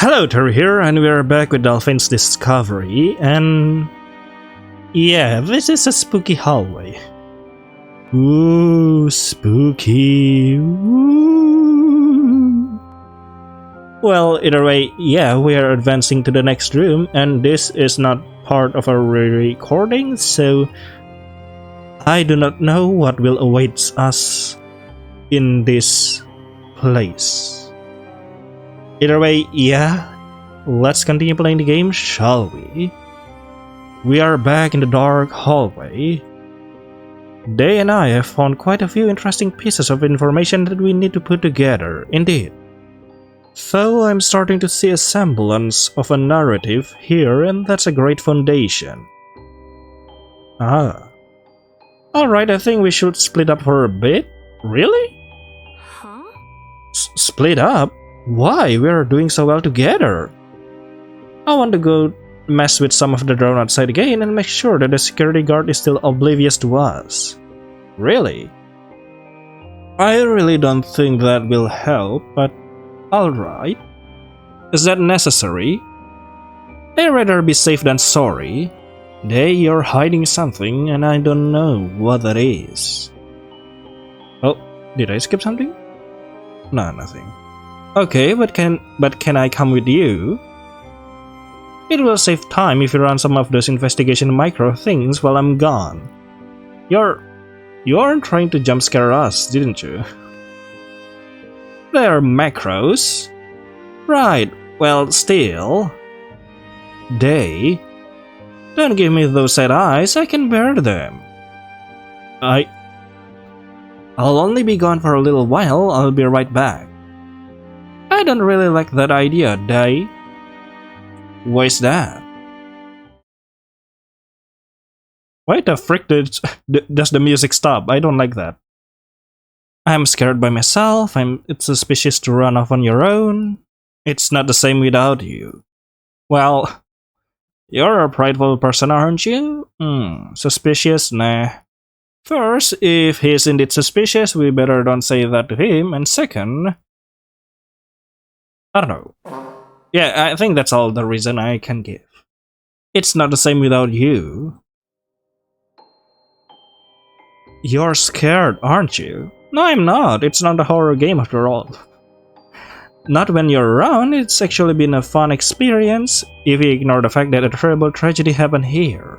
Hello, Terry here, and we're back with Delphine's discovery, and yeah, this is a spooky hallway. Ooh, spooky. Ooh. Well, either way, yeah, we are advancing to the next room, and this is not part of our recording, so I do not know what will await us in this place. Either way, yeah, let's continue playing the game, shall we? We are back in the dark hallway. Day and I have found quite a few interesting pieces of information that we need to put together, indeed. So I'm starting to see a semblance of a narrative here, and that's a great foundation. Alright, I think we should split up for a bit. Really? Huh? Split up? Why? We are doing so well together. I want to go mess with some of the drone outside again and make sure that the security guard is still oblivious to us. Really? I really don't think that will help, but alright. Is that necessary? I'd rather be safe than sorry. You're hiding something and I don't know what that is. Oh, did I skip something? No, nothing. Okay, but can I come with you? It will save time if you run some of those investigation micro things while I'm gone. You aren't trying to jump scare us, didn't you? They're macros. Right, well, still. Don't give me those sad eyes, I can bear them. I'll only be gone for a little while, I'll be right back. I don't really like that idea, Day. Why's that? Why the frick does the music stop? I don't like that. I'm scared by myself, it's suspicious to run off on your own. It's not the same without you. Well, you're a prideful person, aren't you? Suspicious? Nah. First, if he's indeed suspicious, we better don't say that to him, and second, I don't know. Yeah, I think that's all the reason I can give. It's not the same without you. You're scared, aren't you? No, I'm not. It's not a horror game after all. Not when you're around, it's actually been a fun experience, if you ignore the fact that a terrible tragedy happened here.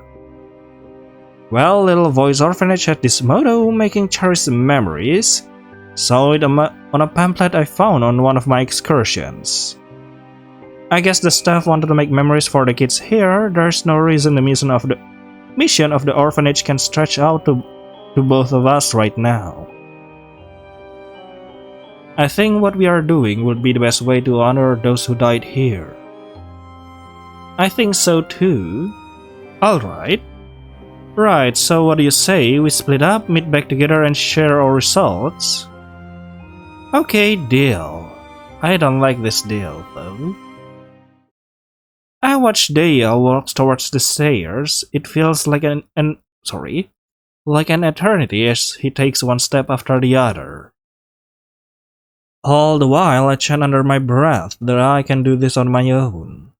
Well, Little Voice Orphanage had this motto, making cherished memories. Saw it on a pamphlet I found on one of my excursions. I guess the staff wanted to make memories for the kids here. There's no reason the mission of the orphanage can stretch out to both of us right now. I think what we are doing would be the best way to honor those who died here. I think so too. Alright. Right, so what do you say? We split up, meet back together and share our results? Okay, deal. I don't like this deal, though. I watch Dale walk towards the stairs. It feels like an eternity as he takes one step after the other. All the while, I chant under my breath that I can do this on my own.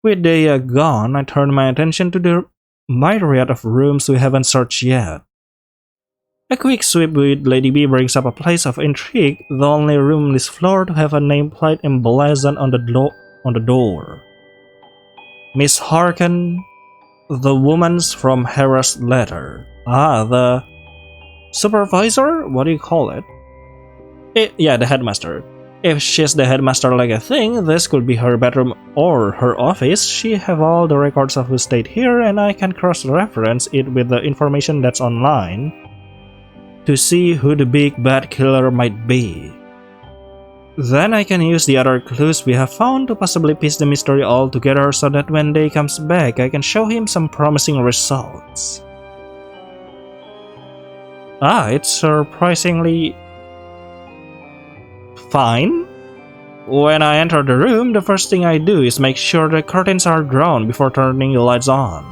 With Dale gone, I turn my attention to the myriad of rooms we haven't searched yet. A quick sweep with Lady B brings up a place of intrigue, the only room on this floor to have a nameplate emblazoned on the door. Miss Harkin, the woman's from Hera's letter. The supervisor? What do you call it? Yeah, the headmaster. If she's the headmaster like I think, this could be her bedroom or her office. She have all the records of who stayed here, and I can cross-reference it with the information that's online to see who the big bad killer might be. Then I can use the other clues we have found to possibly piece the mystery all together so that when Day comes back, I can show him some promising results. It's surprisingly fine. When I enter the room, the first thing I do is make sure the curtains are drawn before turning the lights on.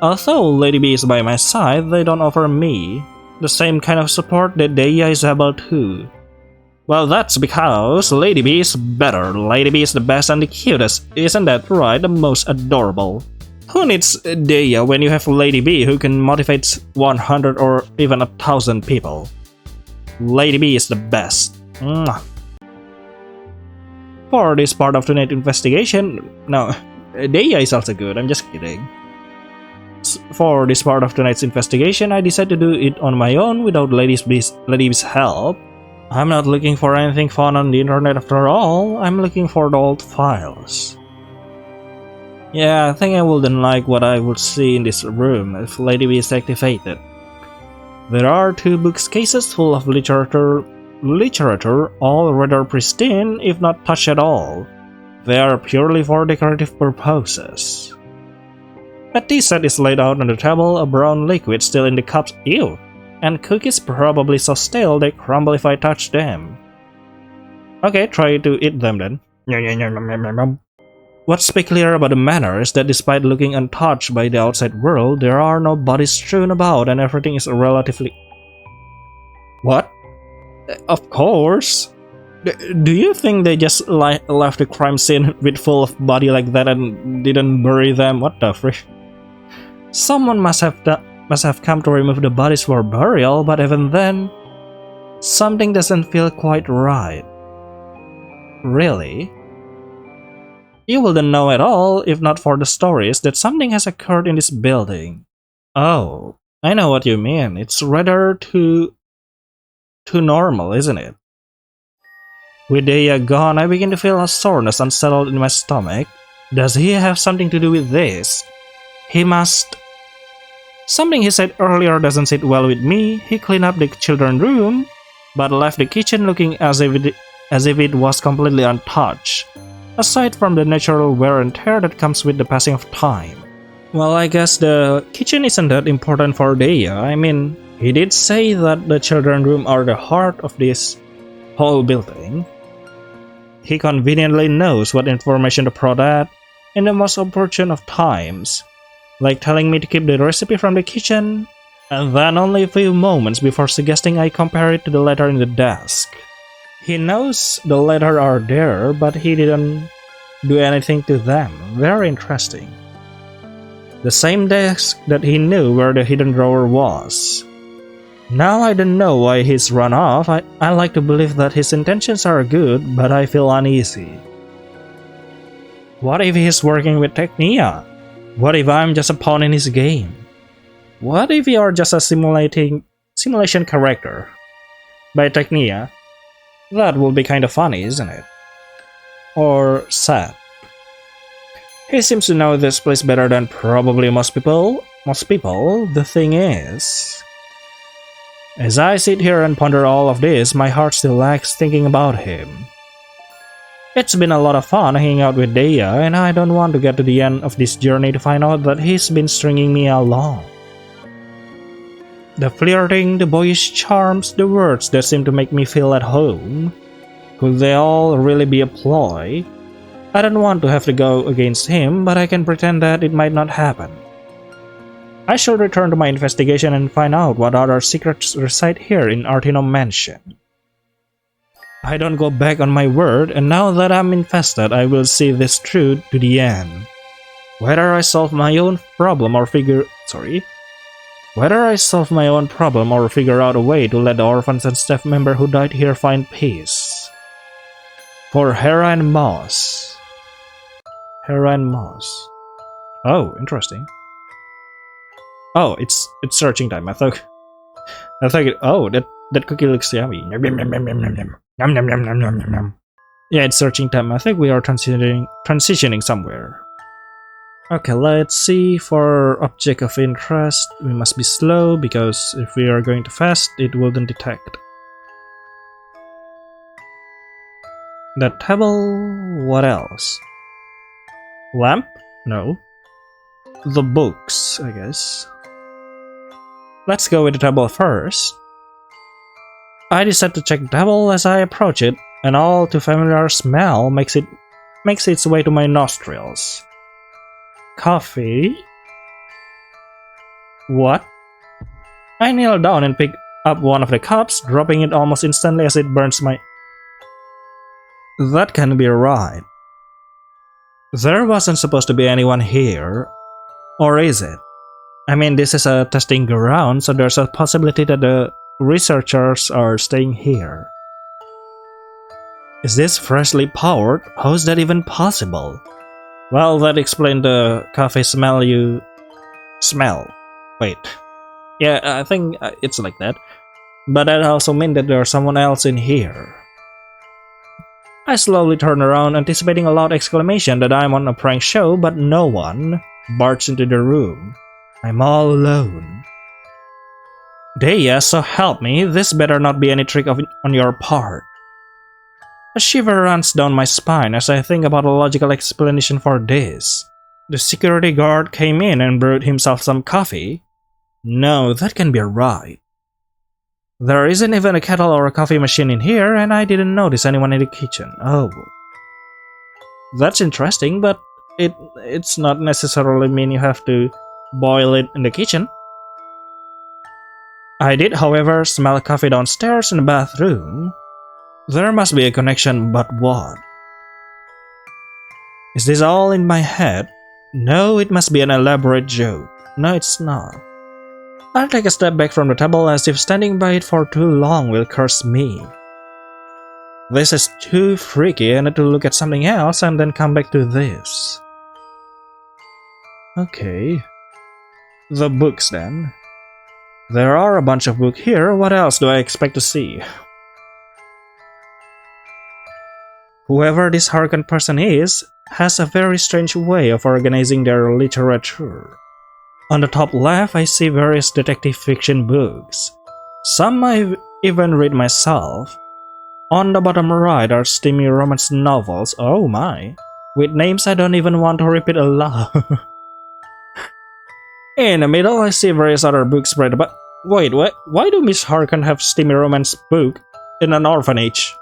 Although Lady B is by my side, they don't offer me the same kind of support that Deya is able to. Well, that's because Lady B is better. Lady B is the best and the cutest. Isn't that right? The most adorable. Who needs Daya when you have Lady B who can motivate 100 or even 1,000 people? Lady B is the best. Mwah. For this part of tonight's investigation, no, Daya is also good, I'm just kidding. For this part of tonight's investigation, I decided to do it on my own without Lady B's help. I'm not looking for anything fun on the internet after all, I'm looking for the old files. Yeah, I think I wouldn't like what I would see in this room if Lady B is activated. There are 2 bookcases full of literature, all rather pristine if not touched at all. They are purely for decorative purposes. A tea set is laid out on the table, a brown liquid still in the cups, ew, and cookies probably so stale they crumble if I touch them. Okay, try to eat them then. What's peculiar about the manor is that despite looking untouched by the outside world, there are no bodies strewn about and everything is relatively... What? Of course! Do you think they just left the crime scene with full of body like that and didn't bury them? What the frick? Someone must have come to remove the bodies for burial, but even then, something doesn't feel quite right. Really? You wouldn't know at all if not for the stories that something has occurred in this building. Oh, I know what you mean. It's rather too normal, isn't it? With Daya gone, I begin to feel a soreness unsettled in my stomach. Does he have something to do with this? He must. Something he said earlier doesn't sit well with me. He cleaned up the children's room, but left the kitchen looking as if it was completely untouched, aside from the natural wear and tear that comes with the passing of time. Well, I guess the kitchen isn't that important for Daya. I mean, he did say that the children's room are the heart of this whole building. He conveniently knows what information to prod at in the most opportune of times, like telling me to keep the recipe from the kitchen, and then only a few moments before suggesting I compare it to the letter in the desk. He knows the letters are there, but he didn't do anything to them. Very interesting. The same desk that he knew where the hidden drawer was. Now I don't know why he's run off. I like to believe that his intentions are good, but I feel uneasy. What if he's working with Technia? What if I'm just a pawn in his game? What if you are just a simulation character by Technia? That would be kind of funny, isn't it? Or sad. He seems to know this place better than probably most people. The thing is, as I sit here and ponder all of this, my heart still lacks thinking about him. It's been a lot of fun hanging out with Daya, and I don't want to get to the end of this journey to find out that he's been stringing me along. The flirting, the boyish charms, the words that seem to make me feel at home. Could they all really be a ploy? I don't want to have to go against him, but I can pretend that it might not happen. I shall return to my investigation and find out what other secrets reside here in Artino Mansion. I don't go back on my word, and now that I'm infested, I will see this through to the end. Whether I solve my own problem or figure out a way to let the orphans and staff member who died here find peace. For Hera and Moss. Oh, interesting. Oh, it's searching time. I thought oh, that cookie looks yummy. Yum, yum, yum, yum, yum, yum. Yeah, it's searching time. I think we are transitioning somewhere. Okay, let's see. For object of interest, we must be slow because if we are going too fast, it wouldn't detect. That table. What else? Lamp? No. The books, I guess. Let's go with the table first. I decide to check the table as I approach it. An all too familiar smell makes its way to my nostrils. Coffee? What? I kneel down and pick up one of the cups, dropping it almost instantly as it burns my That can be right. There wasn't supposed to be anyone here. Or is it? I mean, this is a testing ground, so there's a possibility that the researchers are staying here. Is this freshly powered? How is that even possible? Well, that explains the coffee smell you smell. Wait. Yeah, I think it's like that. But that also means that there's someone else in here. I slowly turn around, anticipating a loud exclamation that I'm on a prank show, but no one barged into the room. I'm all alone. Deya, so help me, this better not be any trick on your part. A shiver runs down my spine as I think about a logical explanation for this. The security guard came in and brewed himself some coffee. No, that can be right. There isn't even a kettle or a coffee machine in here, and I didn't notice anyone in the kitchen. Oh. That's interesting, but it's not necessarily mean you have to boil it in the kitchen. I did, however, smell coffee downstairs in the bathroom. There must be a connection, but what? Is this all in my head? No, it must be an elaborate joke. No, it's not. I'll take a step back from the table as if standing by it for too long will curse me. This is too freaky. I need to look at something else and then come back to this. Okay. The books then. There are a bunch of books here. What else do I expect to see? Whoever this Harkan person is has a very strange way of organizing their literature. On the top left, I see various detective fiction books. Some I've even read myself. On the bottom right are steamy romance novels, oh my, with names I don't even want to repeat aloud. In the middle, I see various other books spread about. Wait, what? Why do Miss Harkan have steamy romance book in an orphanage?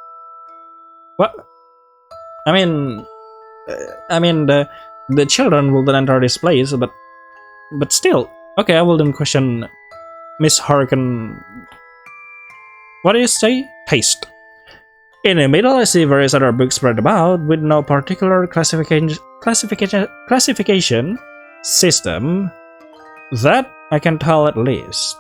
What? I mean, the children will then enter this place, but still, okay, I wouldn't question Miss Harkan. What do you say? Taste. In the middle, I see various other books spread about with no particular classification system. That I can tell at least.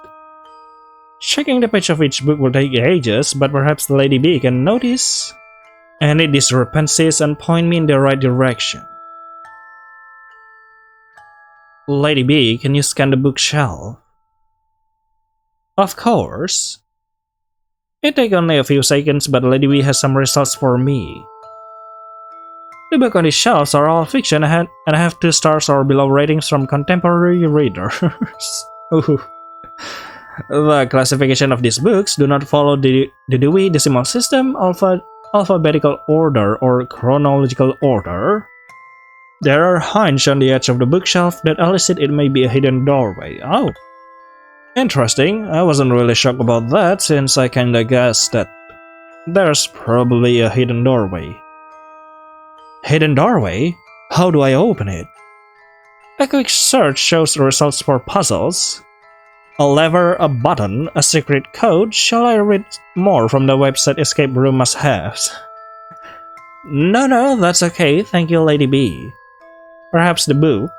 Checking the page of each book will take ages, but perhaps the Lady B can notice any discrepancies and point me in the right direction. Lady B, can you scan the bookshelf? Of course. It takes only a few seconds, but Lady B has some results for me. The books on the shelves are all fiction, and I have 2 stars or below ratings from contemporary readers. Ooh. The classification of these books do not follow the Dewey Decimal System, alphabetical order, or chronological order. There are hinges on the edge of the bookshelf that elicit it may be a hidden doorway. Oh. Interesting. I wasn't really shocked about that since I kinda guessed that there's probably a hidden doorway. Hidden doorway? How do I open it? A quick search shows the results for puzzles. A lever, a button, a secret code. Shall I read more from the website Escape Room must-haves? No, that's okay. Thank you, Lady B. Perhaps the book.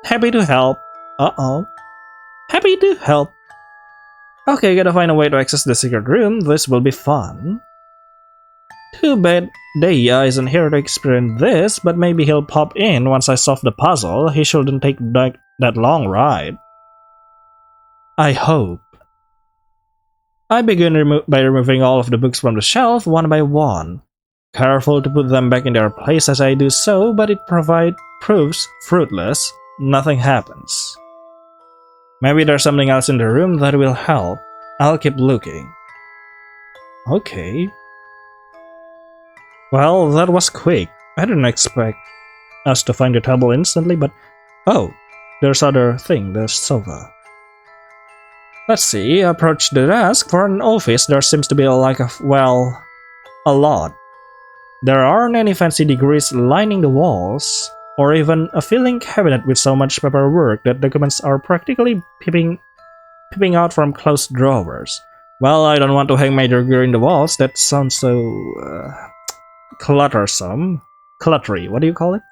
Happy to help. Uh-oh. Happy to help. Okay, gotta find a way to access the secret room. This will be fun. Too bad Deya isn't here to experience this, but maybe he'll pop in once I solve the puzzle. He shouldn't take that long ride. I hope. I begin by removing all of the books from the shelf one by one. Careful to put them back in their place as I do so, but it proves fruitless. Nothing happens. Maybe there's something else in the room that will help. I'll keep looking. Okay. Well, that was quick. I didn't expect us to find the table instantly, but oh, there's other thing, the sofa. Let's see, approach the desk. For an office, there seems to be a lot. There aren't any fancy degrees lining the walls, or even a filing cabinet with so much paperwork that documents are practically peeping out from closed drawers. Well, I don't want to hang my degree in the walls, that sounds so... cluttersome. Cluttery, what do you call it?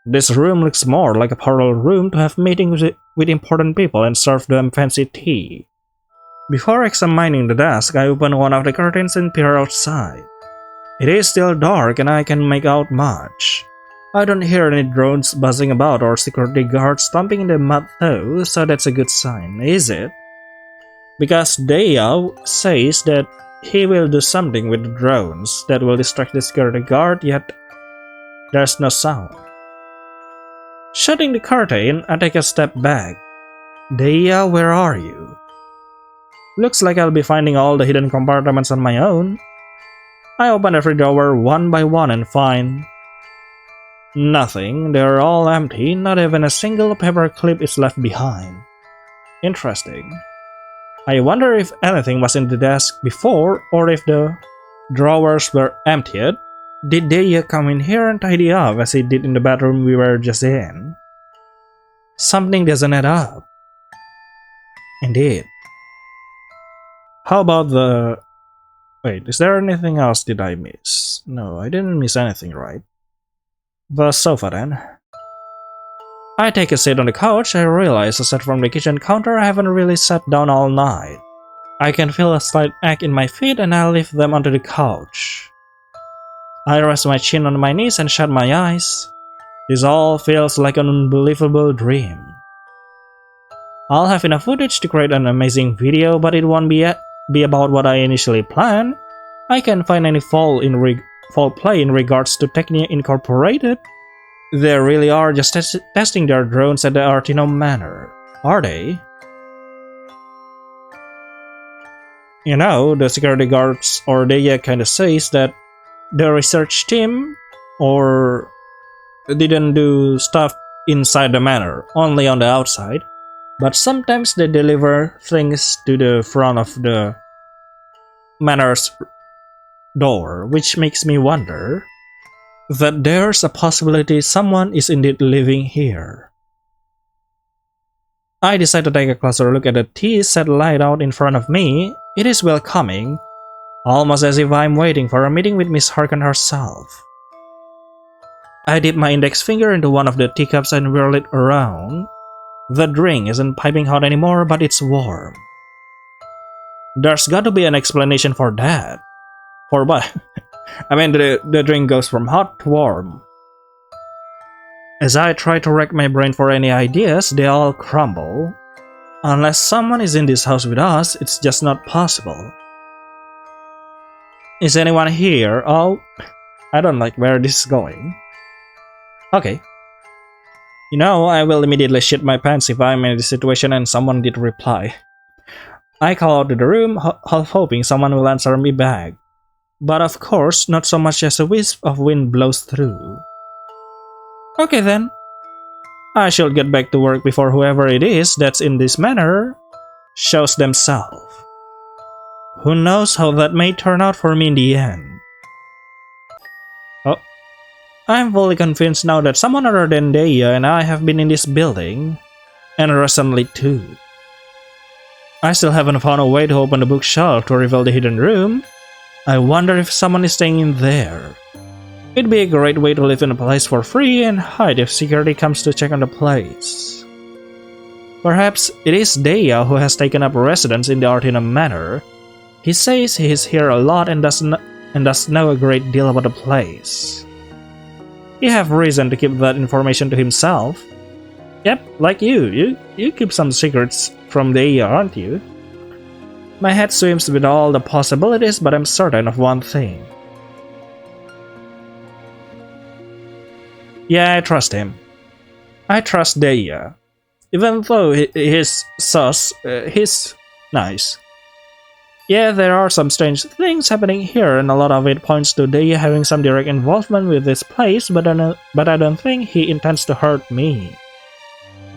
This room looks more like a parlor room to have meetings with important people and serve them fancy tea. Before examining the desk, I open one of the curtains and peer outside. It is still dark and I can make out much. I don't hear any drones buzzing about or security guards stomping in the mud though, so that's a good sign, is it? Because Daya says that he will do something with the drones that will distract the security guard, yet there's no sound. Shutting the curtain, I take a step back. Daya, where are you? Looks like I'll be finding all the hidden compartments on my own. I open every drawer one by one and find nothing. They're all empty, not even a single paper clip is left behind. Interesting. I wonder if anything was in the desk before or if the drawers were emptied. Did Daya come in here and tidy up as he did in the bedroom we were just in? Something doesn't add up. Indeed. How about the... Wait, is there anything else did I miss? No, I didn't miss anything, right? The sofa then. I take a seat on the couch. I realize aside from the kitchen counter, I haven't really sat down all night. I can feel a slight ache in my feet and I lift them onto the couch. I rest my chin on my knees and shut my eyes. This all feels like an unbelievable dream. I'll have enough footage to create an amazing video, but it won't be about what I initially planned. I can't find any foul play in regards to Technia Incorporated. They really are just testing their drones at the Artino Manor, are they? You know, the security guards or Daya kinda says that the research team or didn't do stuff inside the manor, only on the outside. But sometimes they deliver things to the front of the manor's door, which makes me wonder that there's a possibility someone is indeed living here. I decide to take a closer look at the tea set laid out in front of me. It is welcoming, almost as if I'm waiting for a meeting with Miss Harkin herself. I dip my index finger into one of the teacups and whirl it around. The drink isn't piping hot anymore, but it's warm. There's got to be an explanation for that. For what? I mean, the drink goes from hot to warm. As I try to rack my brain for any ideas, they all crumble. Unless someone is in this house with us, it's just not possible. Is anyone here? Oh, I don't like where this is going. Okay. You know, I will immediately shit my pants if I'm in this situation and someone did reply. I call out to the room, half hoping someone will answer me back. But of course, not so much as a wisp of wind blows through. Okay then. I shall get back to work before whoever it is that's in this manor shows themselves. Who knows how that may turn out for me in the end. Oh. I'm fully convinced now that someone other than Daya and I have been in this building, and recently too. I still haven't found a way to open the bookshelf to reveal the hidden room. I wonder if someone is staying in there. It'd be a great way to live in a place for free and hide if security comes to check on the place. Perhaps it is Daya who has taken up residence in the Artina Manor. He says he is here a lot and does know a great deal about the place. You have reason to keep that information to himself. Yep, like you keep some secrets from Daya, aren't you? My head swims with all the possibilities, but I'm certain of one thing. Yeah, I trust him. I trust Daya. Even though he's sus, he's nice. Yeah, there are some strange things happening here, and a lot of it points to Daya having some direct involvement with this place, but I don't think he intends to hurt me.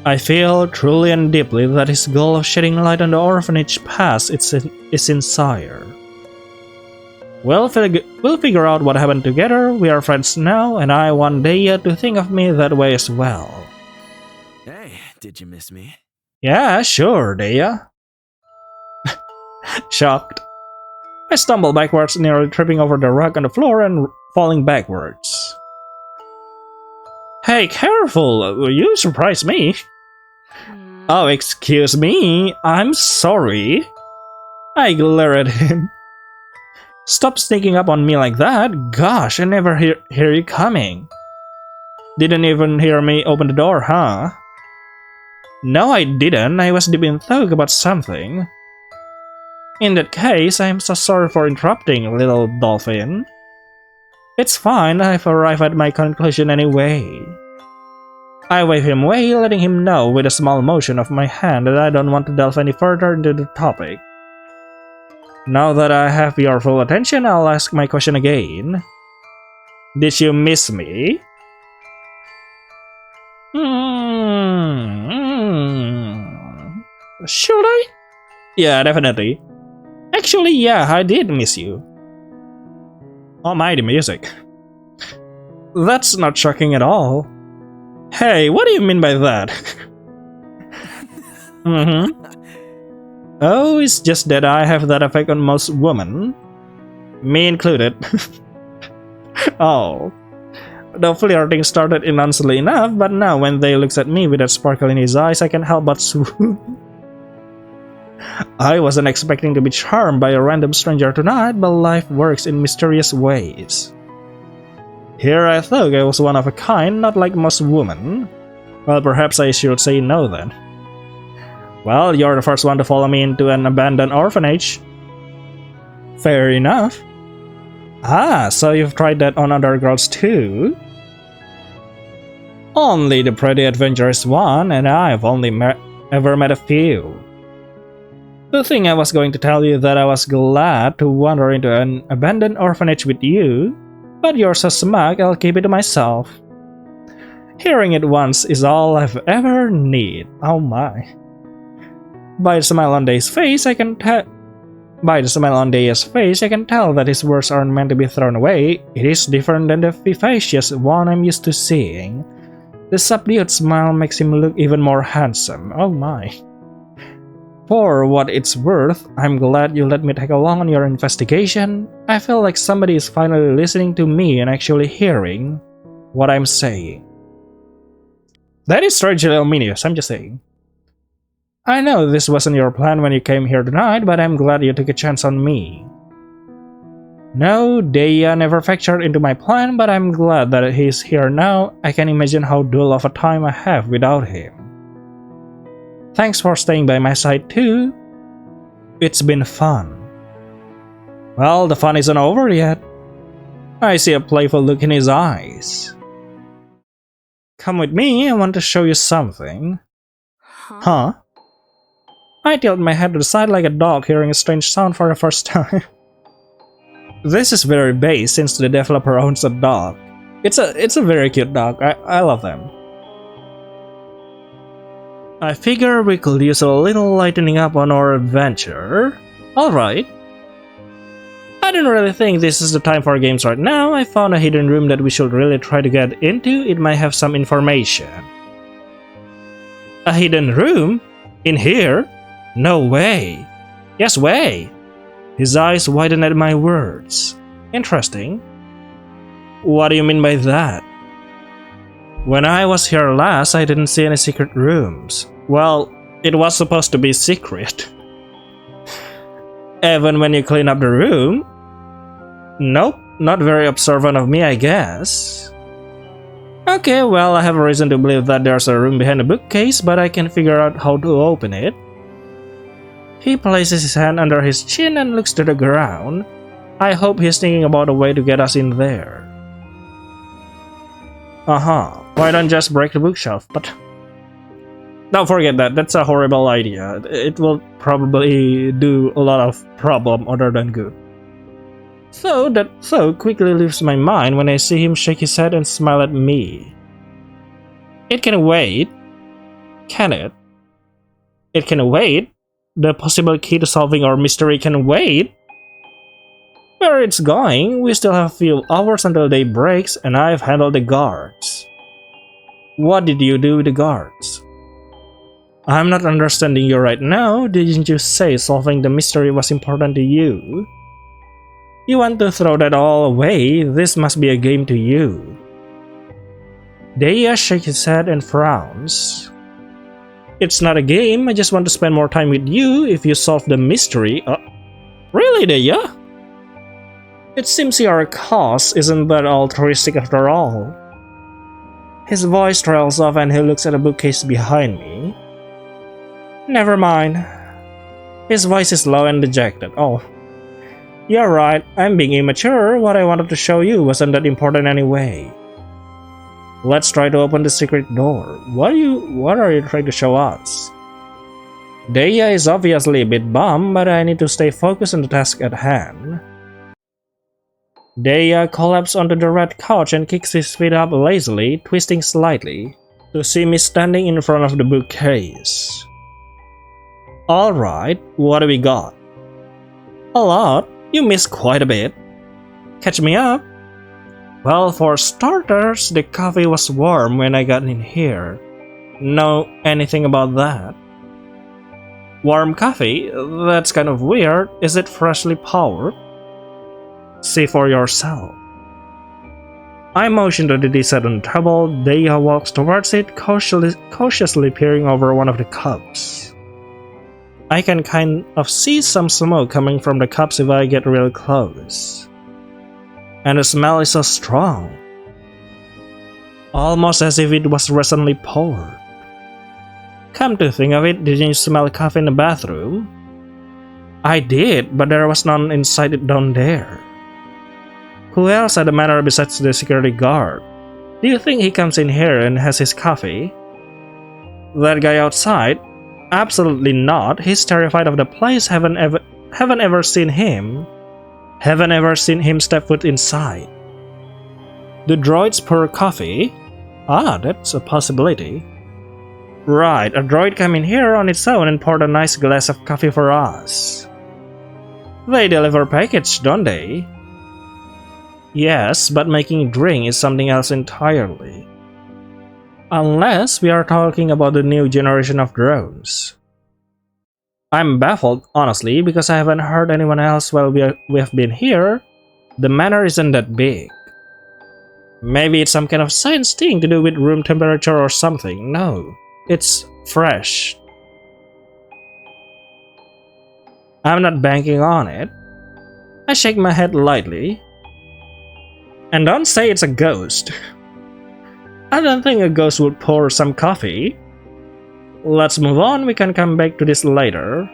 I feel truly and deeply that his goal of shedding light on the orphanage past is sincere. We'll figure out what happened together. We are friends now, and I want Daya to think of me that way as well. Hey, did you miss me? Yeah, sure, Daya. Shocked. I stumble backwards, nearly tripping over the rug on the floor and falling backwards. Hey, careful! You surprised me. Oh, excuse me, I'm sorry. I glare at him. Stop sneaking up on me like that. Gosh, I never hear you coming. Didn't even hear me open the door, huh? No, I didn't. I was deep in thought about something. In that case, I'm so sorry for interrupting, little Delphine. It's fine, I've arrived at my conclusion anyway. I wave him away, letting him know with a small motion of my hand that I don't want to delve any further into the topic. Now that I have your full attention, I'll ask my question again. Did you miss me? Should I? Yeah, definitely. Actually, yeah, I did miss you. Oh my, the music. That's not shocking at all. Hey, what do you mean by that? Oh, it's just that I have that effect on most women. Me included. Oh. The flirting started innocently enough, but now when they looks at me with that sparkle in his eyes, I can't help but swoon. I wasn't expecting to be charmed by a random stranger tonight, but life works in mysterious ways. Here I thought I was one of a kind, not like most women. Well, perhaps I should say no then. Well, you're the first one to follow me into an abandoned orphanage. Fair enough. Ah, so you've tried that on other girls too? Only the pretty adventurous one, and I've only ever met a few. The thing I was going to tell you that I was glad to wander into an abandoned orphanage with you, but you're so smug I'll keep it to myself. Hearing it once is all I've ever need. Oh my. By the smile on Dave's face, I can tell that his words aren't meant to be thrown away. It is different than the vivacious one I'm used to seeing. The subdued smile makes him look even more handsome. Oh my. For what it's worth, I'm glad you let me tag along on your investigation. I feel like somebody is finally listening to me and actually hearing what I'm saying. That is strangely ominous, I'm just saying. I know this wasn't your plan when you came here tonight, but I'm glad you took a chance on me. No, Deya never factored into my plan, but I'm glad that he's here now. I can imagine how dull of a time I have without him. Thanks for staying by my side too. It's been fun. Well, the fun isn't over yet. I see a playful look in his eyes. Come with me, I want to show you something. Huh? I tilt my head to the side like a dog hearing a strange sound for the first time. This is very base since the developer owns a dog. It's a very cute dog. I love them. I figure we could use a little lightening up on our adventure. Alright. I don't really think this is the time for games right now. I found a hidden room that we should really try to get into. It might have some information. A hidden room? In here? No way. Yes way. His eyes widened at my words. Interesting. What do you mean by that? When I was here last, I didn't see any secret rooms. Well, it was supposed to be secret. Even when you clean up the room? Nope, not very observant of me, I guess. Okay, well, I have a reason to believe that there's a room behind the bookcase, but I can figure out how to open it. He places his hand under his chin and looks to the ground. I hope he's thinking about a way to get us in there. Why don't just break the bookshelf? But don't forget that, that's a horrible idea. It will probably do a lot of problem other than good. So that thought quickly leaves my mind when I see him shake his head and smile at me. It can wait. Can it? It can wait? The possible key to solving our mystery can wait? Where it's going, we still have a few hours until day breaks, and I've handled the guards. What did you do with the guards? I'm not understanding you right now. Didn't you say solving the mystery was important to you? You want to throw that all away? This must be a game to you. Deya shakes his head and frowns. It's not a game, I just want to spend more time with you if you solve the mystery. Really, Deya? It seems your cause isn't that altruistic after all. His voice trails off and he looks at a bookcase behind me. Never mind. His voice is low and dejected. Oh. You're right, I'm being immature. What I wanted to show you wasn't that important anyway. Let's try to open the secret door. What are you trying to show us? Deya is obviously a bit bummed, but I need to stay focused on the task at hand. Deya collapses onto the red couch and kicks his feet up lazily, twisting slightly, to see me standing in front of the bookcase. Alright, what do we got? A lot. You missed quite a bit. Catch me up. Well, for starters, the coffee was warm when I got in here. Know anything about that? Warm coffee? That's kind of weird. Is it freshly poured? See for yourself. I motion to the dessert on the table. Deya walks towards it, cautiously peering over one of the cups. I can kind of see some smoke coming from the cups if I get real close. And the smell is so strong. Almost as if it was recently poured. Come to think of it, didn't you smell coffee in the bathroom? I did, but there was none inside it down there. Who else at the manor besides the security guard? Do you think he comes in here and has his coffee? That guy outside? Absolutely not. He's terrified of the place. Haven't ever seen him step foot inside. Do droids pour coffee? Ah, that's a possibility. Right, a droid came in here on its own and poured a nice glass of coffee for us. They deliver package, don't they? Yes, but making drink is something else entirely. Unless we are talking about the new generation of drones. I'm baffled, honestly, because I haven't heard anyone else while we have been here. The manor isn't that big. Maybe it's some kind of science thing to do with room temperature or something. No, it's fresh. I'm not banking on it. I shake my head lightly. And don't say it's a ghost. I don't think a ghost would pour some coffee. Let's move on, we can come back to this later.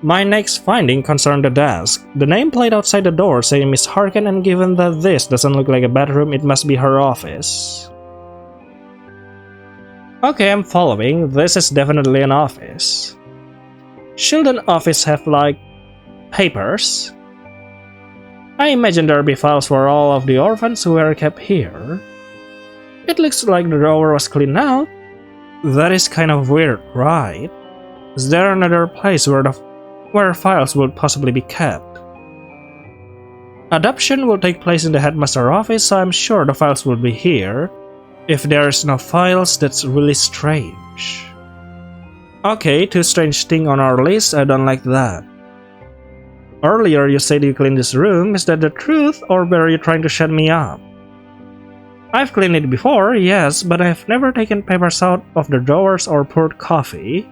My next finding concerned the desk. The nameplate outside the door saying Miss Harkin, and given that this doesn't look like a bedroom, it must be her office. Okay, I'm following. This is definitely an office. Should an office have, like, papers? I imagine there'll be files for all of the orphans who were kept here. It looks like the drawer was cleaned out. That is kind of weird, right? Is there another place where files would possibly be kept? Adoption will take place in the headmaster office, so I'm sure the files will be here. If there's no files, that's really strange. Okay, two strange things on our list, I don't like that. Earlier you said you cleaned this room, is that the truth, or were you trying to shut me up? I've cleaned it before, yes, but I've never taken papers out of the drawers or poured coffee.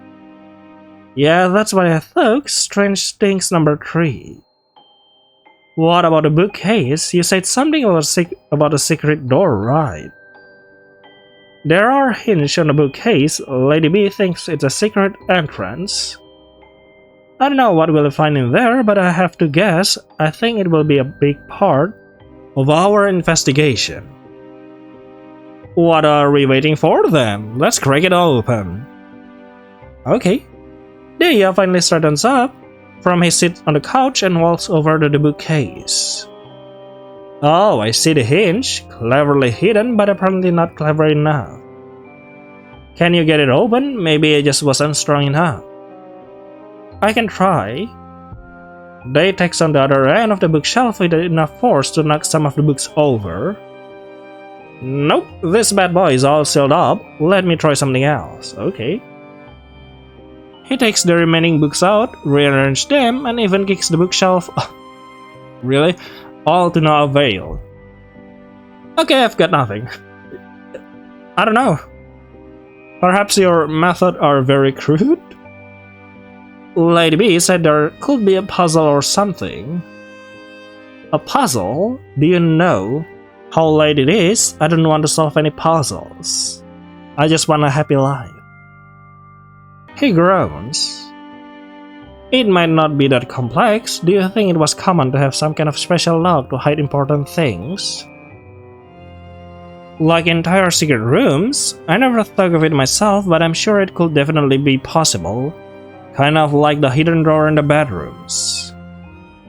Yeah, that's what I thought. Strange things number 3. What about the bookcase? You said something about a secret door, right? There are hinges on the bookcase. Lady B thinks it's a secret entrance. I don't know what we'll find in there, but I have to guess. I think it will be a big part of our investigation. What are we waiting for then? Let's crack it open. Okay. Deya finally straightens up from his seat on the couch and walks over to the bookcase. Oh, I see the hinge. Cleverly hidden, but apparently not clever enough. Can you get it open? Maybe I just wasn't strong enough. I can try. They takes on the other end of the bookshelf with enough force to knock some of the books over. Nope, this bad boy is all sealed up. Let me try something else. Okay. He takes the remaining books out, rearranges them, and even kicks the bookshelf. Really? All to no avail. Okay, I've got nothing. I don't know. Perhaps your methods are very crude? Lady B said there could be a puzzle or something. A puzzle? Do you know how late it is? I don't want to solve any puzzles. I just want a happy life. He groans. It might not be that complex. Do you think it was common to have some kind of special lock to hide important things? Like entire secret rooms? I never thought of it myself, but I'm sure it could definitely be possible. Kind of like the hidden drawer in the bedrooms.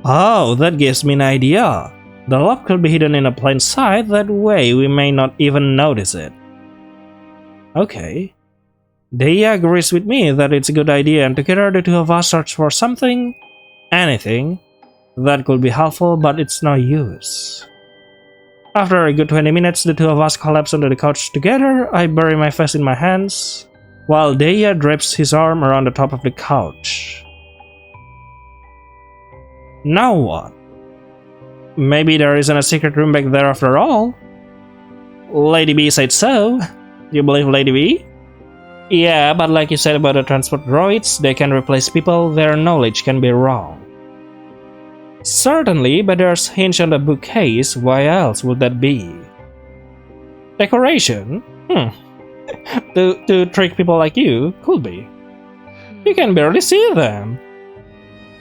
Oh, that gives me an idea. The lock could be hidden in a plain sight, that way we may not even notice it. Okay. Deia agrees with me that it's a good idea, and together the two of us search for something, anything, that could be helpful, but it's no use. After a good 20 minutes, the two of us collapse onto the couch together. I bury my face in my hands, while Deia drapes his arm around the top of the couch. Now what? Maybe there isn't a secret room back there after all? Lady B said so. You believe Lady B? Yeah, but like you said about the transport droids, they can replace people, their knowledge can be wrong. Certainly, but there's hinge on the bookcase, why else would that be? Decoration? To trick people like you, could be. You can barely see them.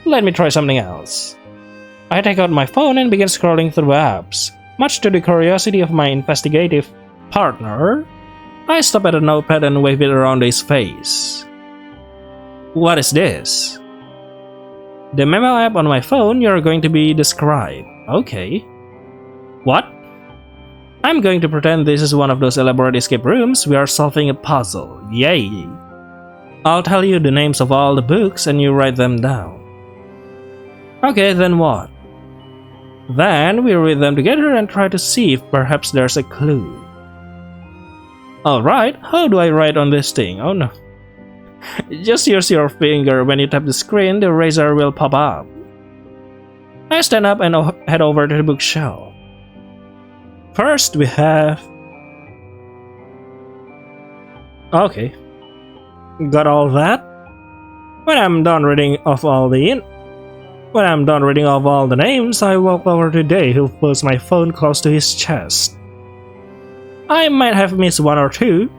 Let me try something else. I take out my phone and begin scrolling through apps. Much to the curiosity of my investigative partner, I stop at a notepad and wave it around his face. What is this? The memo app on my phone, you're going to be described. Okay. What? I'm going to pretend this is one of those elaborate escape rooms. We are solving a puzzle. Yay! I'll tell you the names of all the books and you write them down. Okay, then what? Then we read them together and try to see if perhaps there's a clue. Alright, how do I write on this thing? Oh no. Just use your finger. When you tap the screen, the eraser will pop up. I stand up and head over to the bookshelf. First we have... Okay. Got all that? When I'm done reading off all the names, I walk over to Day, who pulls my phone close to his chest. I might have missed one or two.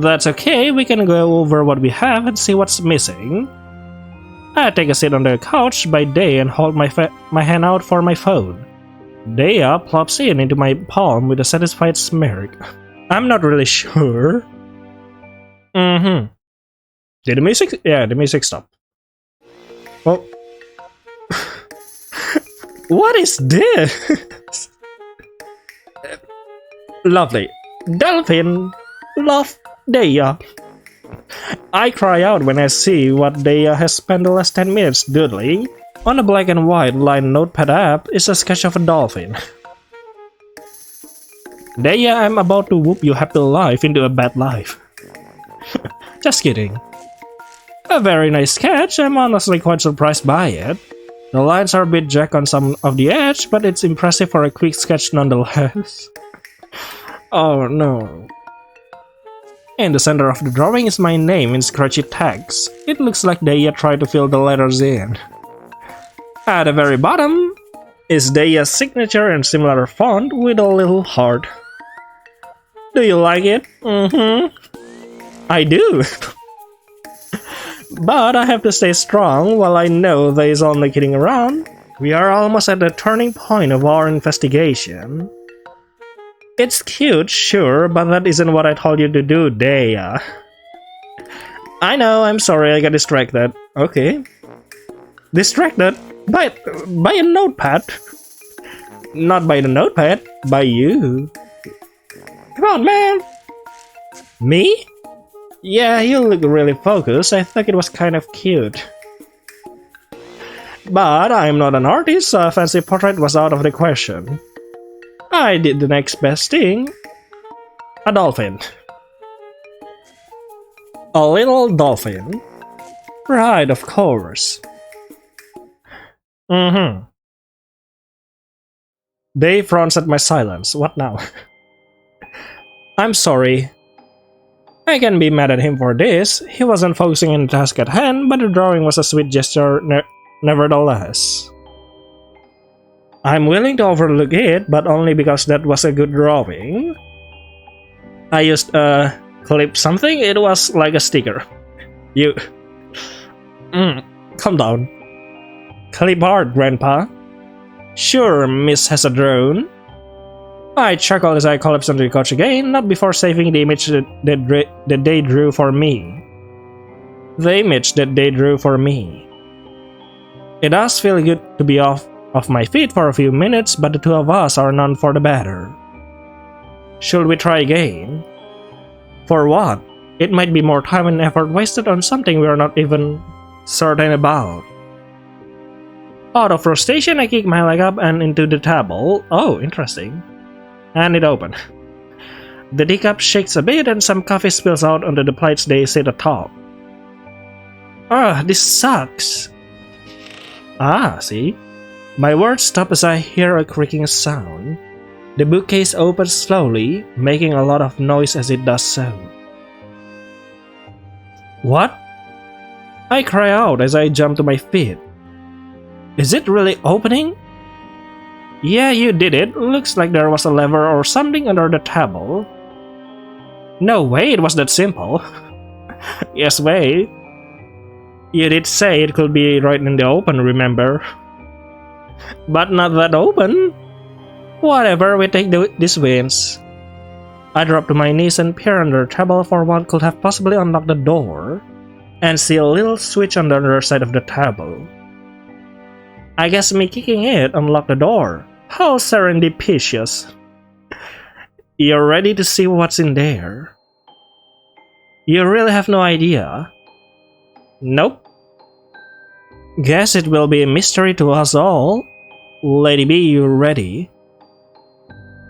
That's okay, we can go over what we have and see what's missing. I take a seat on the couch by Day and hold my hand out for my phone. Deia plops into my palm with a satisfied smirk. I'm not really sure. Did the music? Yeah, the music stopped. Oh. What is this? Lovely. Delphine, love Deia. I cry out when I see what Deia has spent the last 10 minutes doodling. On a black and white line notepad app is a sketch of a dolphin. Deia, I'm about to whoop your happy life into a bad life. Just kidding. A very nice sketch, I'm honestly quite surprised by it. The lines are a bit jagged on some of the edge, but it's impressive for a quick sketch nonetheless. Oh no. In the center of the drawing is my name in scratchy text. It looks like Deia tried to fill the letters in. At the very bottom is Deia's signature in similar font with a little heart. Do you like it? I do. But I have to stay strong while I know there is only kidding around. We are almost at the turning point of our investigation. It's cute, sure, but that isn't what I told you to do, Deia. I know, I'm sorry, I got distracted. Okay. Distracted? By a notepad? Not by the notepad, by you. Come on, man! Me? Yeah, you look really focused. I thought it was kind of cute. But I'm not an artist, so a fancy portrait was out of the question. I did the next best thing. A dolphin. A little dolphin. Right, of course. Dave frowns at my silence. What now? I'm sorry. I can be mad at him for this. He wasn't focusing on the task at hand, but the drawing was a sweet gesture nevertheless. I'm willing to overlook it, but only because that was a good drawing. I used clip something. It was like a sticker. You... calm down. Clip hard, Grandpa. Sure, Miss has a drone. I chuckled as I collapsed onto the couch again, not before saving the image that they drew for me. The image that they drew for me. It does feel good to be off my feet for a few minutes, but the two of us are none for the better. Should we try again? For what? It might be more time and effort wasted on something we are not even certain about. Out of frustration, I kicked my leg up and into the table. Oh, interesting. And it opened. The teacup shakes a bit and some coffee spills out onto the plates they sit atop. This sucks. See? My words stop as I hear a creaking sound. The bookcase opens slowly, making a lot of noise as it does so. What? I cry out as I jump to my feet. Is it really opening? Yeah, you did it. Looks like there was a lever or something under the table. No way, it was that simple. Yes way. You did say it could be right in the open, remember? But not that open. Whatever, we take these wins. I drop to my knees and peer under the table for what could have possibly unlocked the door, and see a little switch on the other side of the table. I guess me kicking it unlocked the door. How serendipitous. You're ready to see what's in there? You really have no idea? Nope. Guess it will be a mystery to us all. Lady B, you ready?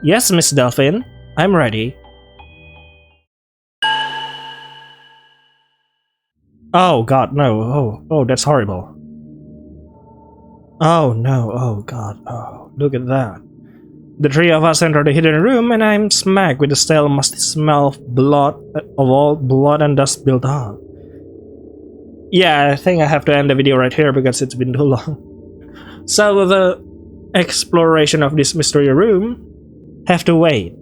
Yes, Miss Delphine, I'm ready. Oh god, no. Oh, that's horrible. Oh no, oh god, oh, look at that. The three of us enter the hidden room and I'm smacked with the stale musty smell of blood and dust built up. Yeah, I think I have to end the video right here because it's been too long. So the exploration of this mystery room have to wait.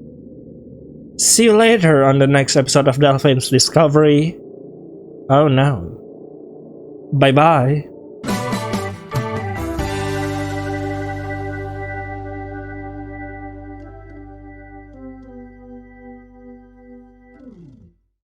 See you later on the next episode of Delphine's Discovery. Oh no. Bye bye.